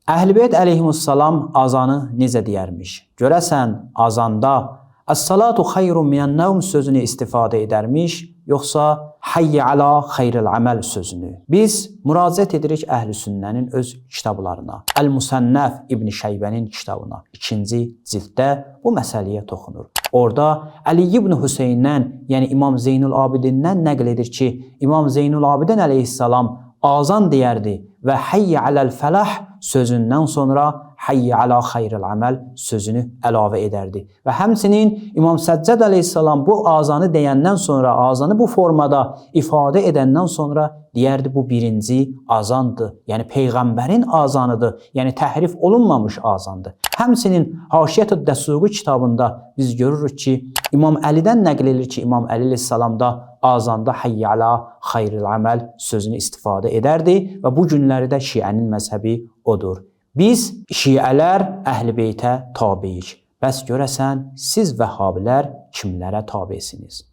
Əhl-i Beyt əleyhimussalam azanı necə deyərmiş? Görəsən azanda "Əs-salatu xayrun minən-nəvm" sözünü istifadə edərmiş, yoxsa "Hayyə alə xeyril əməl" sözünü? Biz müraciət edirik Əhl-i-Sünnənin öz kitablarına. Əl-Musannəf İbn Şeybənin kitabına 2-ci cilddə bu məsələyə toxunur. Orada Əli ibn Hüseyndən, yəni İmam Zeynul Abidindən nəql edir ki, İmam Zeynul Abidin əleyhissalam azan deyərdi və "Hayyə aləl fəlah" sözündən sonra "Hayyə alə xeyril əməl" sözünü əlavə edərdi. Və həmçinin İmam Səccəd əleyhissalam bu azanı deyəndən sonra, azanı bu formada ifadə edəndən sonra deyərdi bu birinci azandır. Yəni Peyğəmbərin azanıdır. Yəni təhrif olunmamış azandır. Həmçinin Haşiyyət-ü Dəsuqi kitabında biz görürük ki, İmam Əlidən nəql edilir ki, İmam Əli əleyhissalam da azanda "Hayyə alə xeyril əməl" sözünü istifadə edərdi və bu günləri də Şiənin məzhəbi odur. Biz Şiələr Əhl-i Beytə tabeyik. Bəs görəsən siz Vəhhabilər kimlərə tabesiniz?